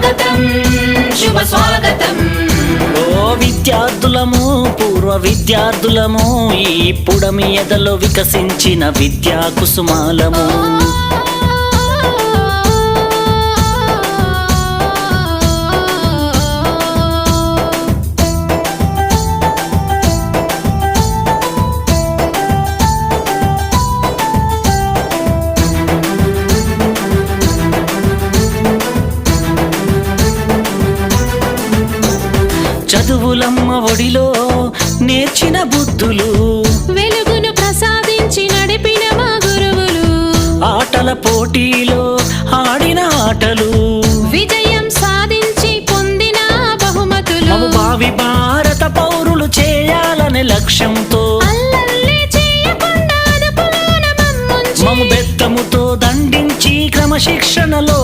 స్వాగతం శుభ స్వాగతం. ఓ విద్యార్థులము పూర్వ విద్యార్థులము ఈ పుడమి ఎదలో వికసించిన విద్యా కుసుమాలము. చదువులమ్మ ఒడిలో నేర్చిన బుద్ధులు, వెలుగును ప్రసాదించి నడిపిన మా గురువులు, ఆటల పోటీలో ఆడిన ఆటలు, విజయం సాధించి పొందిన బహుమతులు, మము భావి భారత పౌరులు చేయాలనే లక్ష్యంతో అల్లర్లే చేయకుండా అదుపులోన మమ్ముంచి, మము బెత్తముతో దండించి క్రమశిక్షణలో